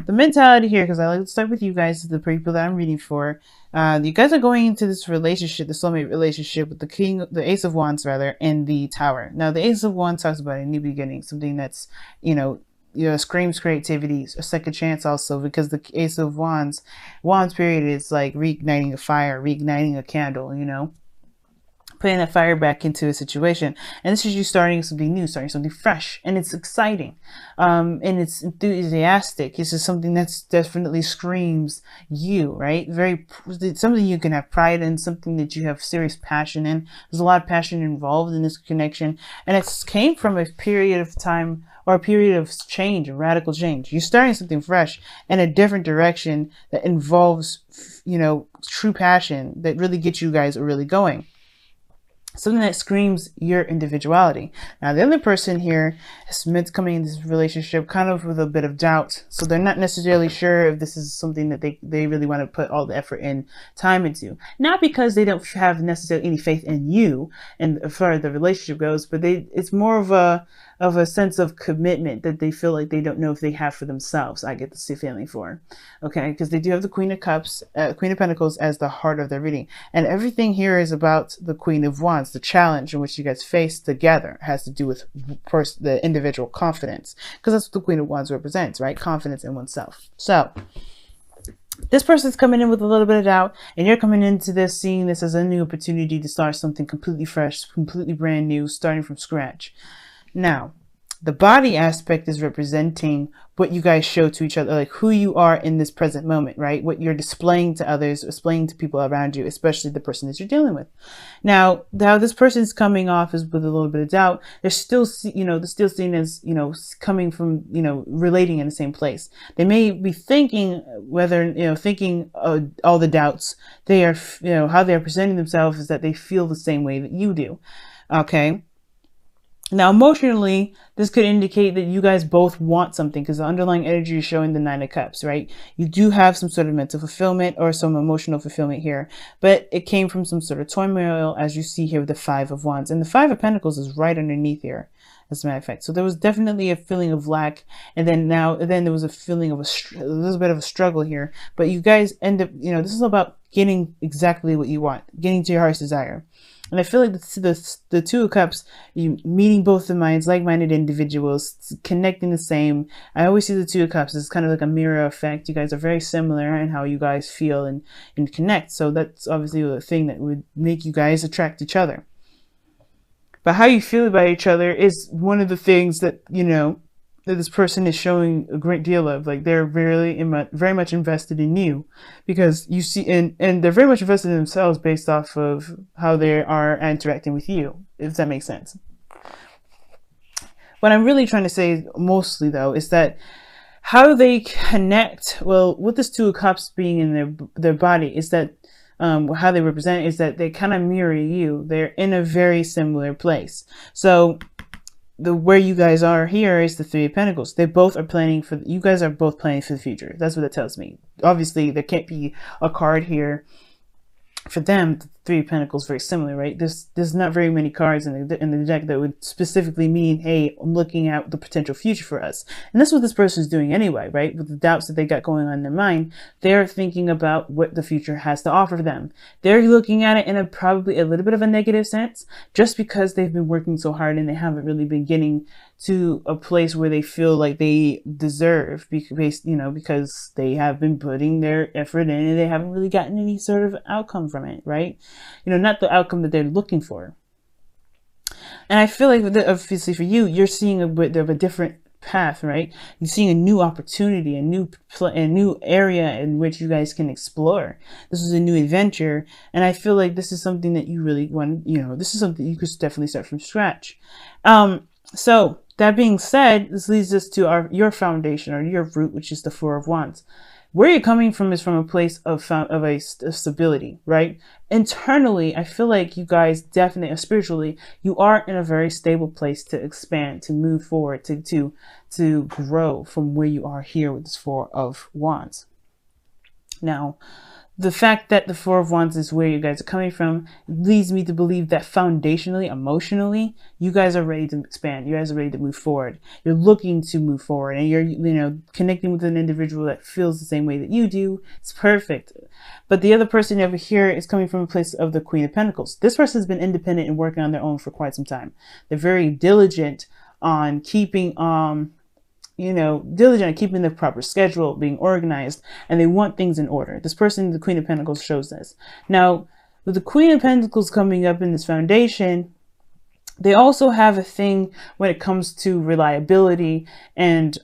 the mentality here, because I like to start with you guys, the people that I'm reading for. You guys are going into this relationship, the soulmate relationship, with the Ace of Wands rather, and the Tower. Now, the Ace of Wands talks about a new beginning, something that's, screams creativity, a second chance also, because the Ace of Wands period is like reigniting a fire, reigniting a candle, putting that fire back into a situation. And this is you starting something new, starting something fresh, and it's exciting, and it's enthusiastic. This is something that's definitely screams you, right? Something you can have pride in, something that you have serious passion in. There's a lot of passion involved in this connection, and it came from a period of time or a period of change, a radical change. You're starting something fresh in a different direction that involves, true passion that really gets you guys really going. Something that screams your individuality. Now, the other person here is meant to come in this relationship kind of with a bit of doubt. So they're not necessarily sure if this is something that they really want to put all the effort and time into. Not because they don't have necessarily any faith in you and as far as the relationship goes, but it's more of a sense of commitment that they feel like they don't know if they have for themselves. I get the feeling for, okay, because they do have the Queen of Cups, Queen of Pentacles as the heart of their reading, and everything here is about the Queen of Wands. The challenge in which you guys face together has to do with the individual confidence, because that's what the Queen of Wands represents, right? Confidence in oneself. So this person's coming in with a little bit of doubt, and you're coming into this seeing this as a new opportunity to start something completely fresh, completely brand new, starting from scratch. Now, the body aspect is representing what you guys show to each other, like who you are in this present moment, right? What you're displaying to others, displaying to people around you, especially the person that you're dealing with. Now, how this person's coming off is with a little bit of doubt. They're still, they're still seen as, coming from, relating in the same place. They may be thinking thinking all the doubts. They are, how they're presenting themselves is that they feel the same way that you do. Okay. Now, emotionally, this could indicate that you guys both want something, because the underlying energy is showing the Nine of Cups, right? You do have some sort of mental fulfillment or some emotional fulfillment here, but it came from some sort of turmoil, as you see here with the Five of Wands. And the Five of Pentacles is right underneath here, as a matter of fact. So there was definitely a feeling of lack, and then there was a feeling of a little bit of a struggle here. But you guys end up, this is about getting exactly what you want, getting to your heart's desire. And I feel like the Two of Cups, you meeting both the minds, like-minded individuals, connecting the same. I always see the Two of Cups as kind of like a mirror effect. You guys are very similar in how you guys feel and connect. So that's obviously the thing that would make you guys attract each other. But how you feel about each other is one of the things that, that this person is showing a great deal of. Like, they're very much invested in you, because you see, and they're very much invested in themselves based off of how they are interacting with you, if that makes sense. What I'm really trying to say mostly, though, is that how they connect, well, with this Two of Cups being in their body, is that how they represent is that they kind of mirror you. They're in a very similar place. So where you guys are here is the Three of Pentacles. They both are planning for, you guys are both planning for the future. That's what it tells me. Obviously, there can't be a card here for them. The Three of Pentacles very similar, right? There's not very many cards in the deck that would specifically mean, hey, I'm looking at the potential future for us. And that's what this person is doing anyway, right? With the doubts that they got going on in their mind, they're thinking about what the future has to offer them. They're looking at it in probably a little bit of a negative sense, just because they've been working so hard and they haven't really been getting to a place where they feel like they deserve, because they have been putting their effort in and they haven't really gotten any sort of outcome from it, right? Not the outcome that they're looking for. And I feel like, obviously for you, you're seeing a bit of a different path, right? You're seeing a new opportunity, a new area in which you guys can explore. This is a new adventure, and I feel like this is something that you really want. This is something you could definitely start from scratch. So that being said, this leads us to your foundation, or your root, which is the Four of Wands. Where you're coming from is from a place of stability, right? Internally, I feel like you guys definitely, spiritually, you are in a very stable place to expand, to move forward, to grow from where you are here with this Four of Wands. Now, the fact that the Four of Wands is where you guys are coming from leads me to believe that foundationally, emotionally, you guys are ready to expand. You guys are ready to move forward. You're looking to move forward, and you're, connecting with an individual that feels the same way that you do. It's perfect. But the other person over here is coming from a place of the Queen of Pentacles. This person has been independent and working on their own for quite some time. They're very diligent on keeping, diligent at keeping the proper schedule, being organized, and they want things in order. This person, the Queen of Pentacles, shows this. Now, with the Queen of Pentacles coming up in this foundation, they also have a thing when it comes to reliability and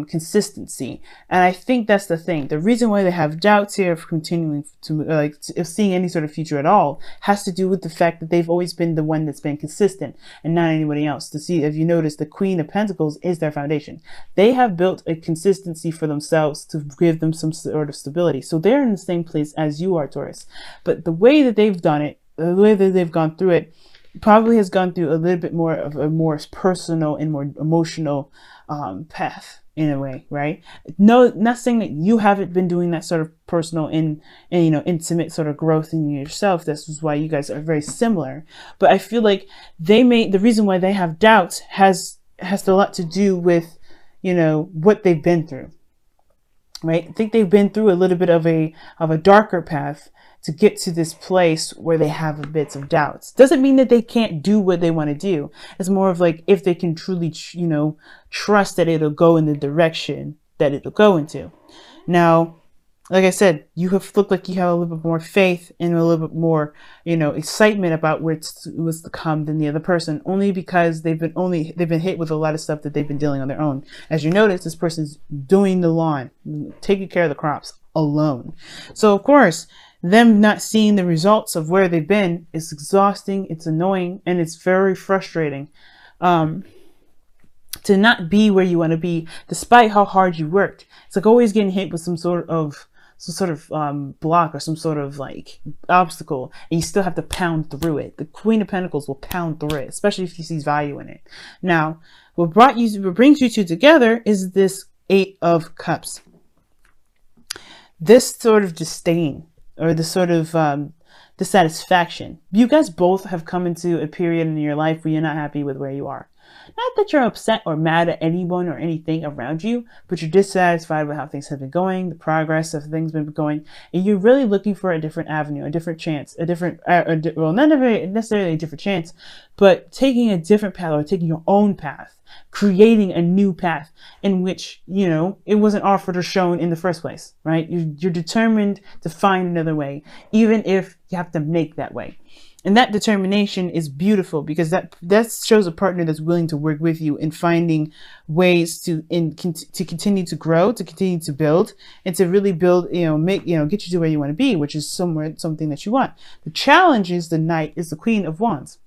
consistency. And I think that's the thing. The reason why they have doubts here of continuing to, if seeing any sort of future at all, has to do with the fact that they've always been the one that's been consistent and not anybody else. To see, if you notice, the Queen of Pentacles is their foundation. They have built a consistency for themselves to give them some sort of stability. So they're in the same place as you are, Taurus. But the way that they've done it, the way that they've gone through it, probably has gone through a little bit more of a more personal and more emotional path in a way, right? No, not saying that you haven't been doing that sort of personal and intimate sort of growth in yourself. This is why you guys are very similar. But I feel like the reason why they have doubts has a lot to do with, what they've been through, right? I think they've been through a little bit of a darker path to get to this place where they have a bits of doubts. Doesn't mean that they can't do what they want to do. It's more of like if they can truly, trust that it'll go in the direction that it'll go into. Now, like I said, you look like you have a little bit more faith and a little bit more, excitement about what's to come than the other person, only because they've been hit with a lot of stuff that they've been dealing on their own. As you notice, this person's doing the lawn, taking care of the crops alone. So of course, them not seeing the results of where they've been is exhausting, it's annoying, and it's very frustrating to not be where you want to be despite how hard you worked. It's like always getting hit with some sort of block or some sort of like obstacle, and you still have to pound through it. The Queen of Pentacles will pound through it, especially if she sees value in it. Now, what brings you two together is this Eight of Cups. This sort of disdain, or the sort of dissatisfaction. You guys both have come into a period in your life where you're not happy with where you are. Not that you're upset or mad at anyone or anything around you, but you're dissatisfied with how things have been going, the progress of things have been going, and you're really looking for a different avenue, a different chance, not necessarily a different chance, but taking a different path or taking your own path, creating a new path in which, it wasn't offered or shown in the first place, right? You're determined to find another way, even if you have to make that way. And that determination is beautiful because that shows a partner that's willing to work with you in finding ways to continue to grow, to continue to build, and to really build, get you to where you want to be, which is something that you want. The challenge is the Knight is the Queen of Wands.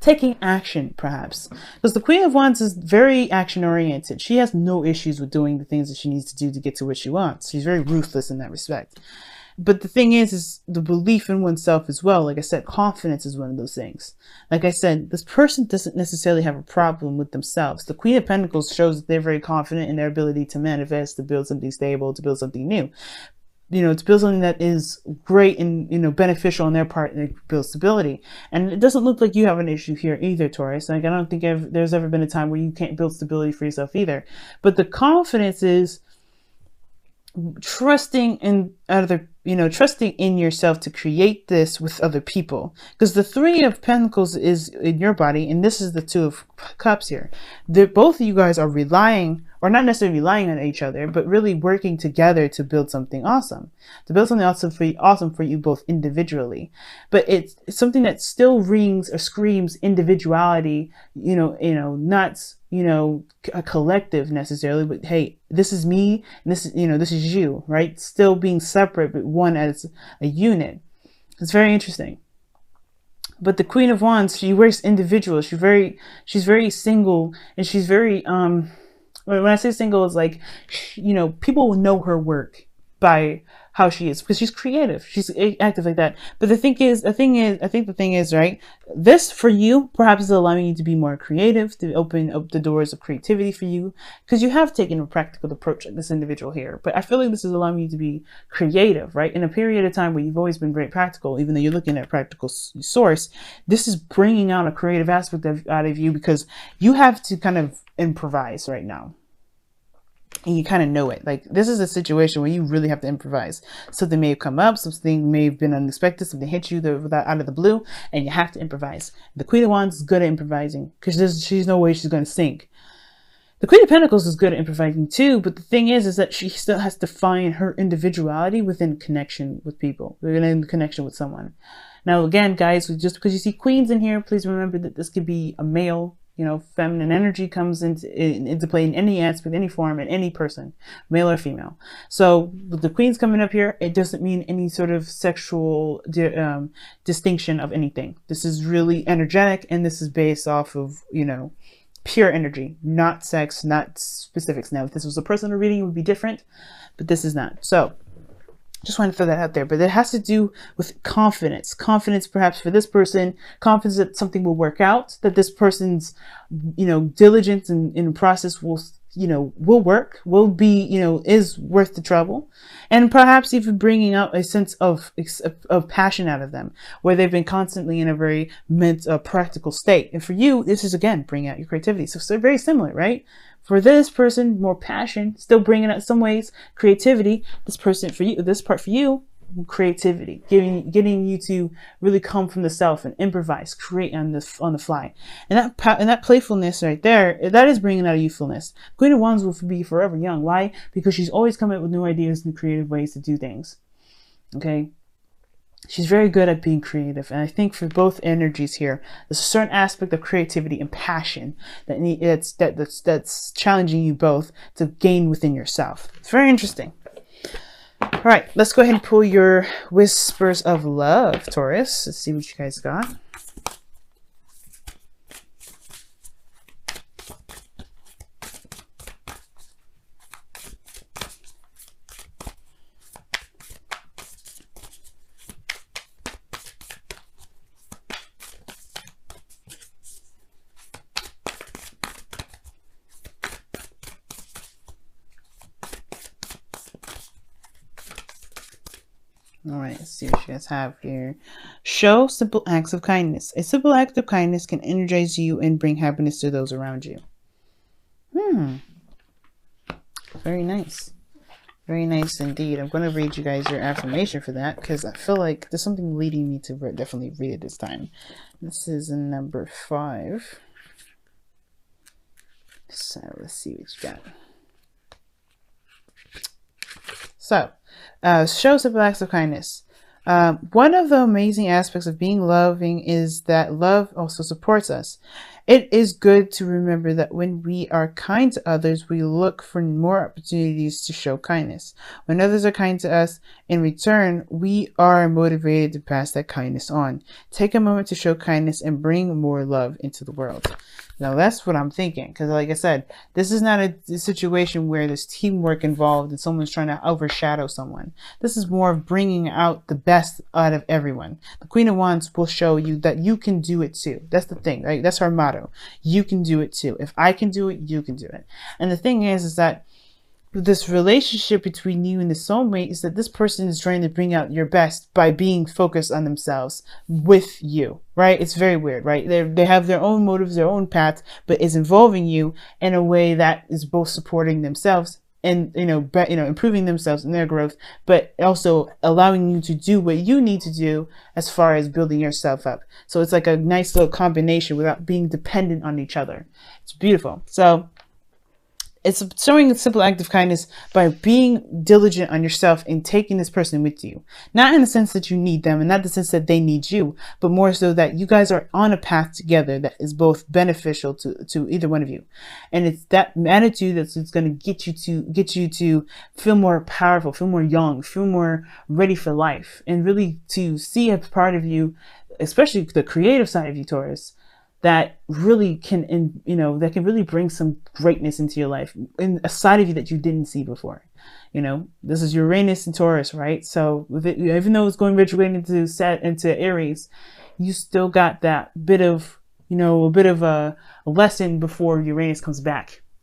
Taking action, perhaps, because the Queen of Wands is very action oriented. She has no issues with doing the things that she needs to do to get to what she wants. She's very ruthless in that respect. But the thing is the belief in oneself as well. Like I said, confidence is one of those things. Like I said, this person doesn't necessarily have a problem with themselves. The Queen of Pentacles shows that they're very confident in their ability to manifest, to build something stable, to build something new. To build something that is great and, beneficial on their part, and build stability. And it doesn't look like you have an issue here either, Taurus. Like, I don't think there's ever been a time where you can't build stability for yourself either. But the confidence is trusting in trusting in yourself to create this with other people, because the Three of Pentacles is in your body, and this is the Two of Cups here. Both of you guys are relying, or not necessarily relying on each other, but really working together to build something awesome, awesome for you both individually. But it's something that still rings or screams individuality, not a collective necessarily, but hey, this is me, and this is you, right? Still being separate, but one as a unit. It's very interesting. But the Queen of Wands, she works individual. She's very single, and she's very when I say single, it's like, people will know her work by how she is, because she's creative, she's active like that. But I think the thing is, right, this for you perhaps is allowing you to be more creative, to open up the doors of creativity for you, because you have taken a practical approach like this individual here. But I feel like this is allowing you to be creative, right, in a period of time where you've always been very practical. Even though you're looking at a practical source, this is bringing out a creative aspect out of you, because you have to kind of improvise right now. And you kind of know it. Like, this is a situation where you really have to improvise. Something may have come up, something may have been unexpected, something hit you out of the blue, and you have to improvise. The Queen of Wands is good at improvising, because she's no way she's going to sink. The Queen of Pentacles is good at improvising too, but the thing is that she still has to find her individuality within connection with people, within connection with someone. Now, again, guys, just because you see queens in here, please remember that this could be a male. You know, feminine energy comes into play in any aspect, any form, in any person, male or female. So with the queens coming up here, it doesn't mean any sort of sexual distinction of anything. This is really energetic, and this is based off of, you know, pure energy, not sex, not specifics. Now, if this was a personal reading, it would be different, but this is not. So just want to throw that out there. But it has to do with confidence. Confidence, perhaps for this person, confidence that something will work out, that this person's, you know, diligence in the process will, you know, will work, will be, you know, is worth the trouble. And perhaps even bringing out a sense of passion out of them, where they've been constantly in a very practical state. And for you, this is, again, bringing out your creativity. So they're very similar, right? For this person, more passion, still bringing out some ways creativity. This person for you, this part for you, creativity, getting you to really come from the self and improvise, create on the fly. And that playfulness right there, that is bringing out a youthfulness. Queen of Wands will be forever young. Why? Because she's always coming up with new ideas and creative ways to do things. Okay. She's very good at being creative. And I think for both energies here, there's a certain aspect of creativity and passion that's challenging you both to gain within yourself. It's very interesting. All right, let's go ahead and pull your Whispers of Love, Taurus. Let's see what you guys got. All right, let's see what you guys have here. Show simple acts of kindness. A simple act of kindness can energize you and bring happiness to those around you. Very nice. Very nice indeed. I'm going to read you guys your affirmation for that, because I feel like there's something leading me to definitely read it this time. This is number 5. So let's see what you got. So, show simple acts of kindness. One of the amazing aspects of being loving is that love also supports us. It is good to remember that when we are kind to others, we look for more opportunities to show kindness. When others are kind to us, in return, we are motivated to pass that kindness on. Take a moment to show kindness and bring more love into the world. Now, that's what I'm thinking, because like I said, this is not a situation where there's teamwork involved and someone's trying to overshadow someone. This is more of bringing out the best out of everyone. The Queen of Wands will show you that you can do it too. That's the thing, right? That's her motto. You can do it too. If I can do it, you can do it. And the thing is that this relationship between you and the soulmate is that this person is trying to bring out your best by being focused on themselves with you, right? It's very weird, right? They have their own motives, their own path, but is involving you in a way that is both supporting themselves and, improving themselves and their growth, but also allowing you to do what you need to do as far as building yourself up. So it's like a nice little combination without being dependent on each other. It's beautiful. So it's showing a simple act of kindness by being diligent on yourself and taking this person with you. Not in the sense that you need them and not the sense that they need you, but more so that you guys are on a path together that is both beneficial to either one of you. And it's that attitude that's going to get you to feel more powerful, feel more young, feel more ready for life, and really to see a part of you, especially the creative side of you, Taurus, that really can, that can really bring some greatness into your life, in a side of you that you didn't see before. You know, this is Uranus and Taurus, right? So with it, even though it's going retrograde into Aries, you still got that bit of, you know, a bit of a lesson before Uranus comes back.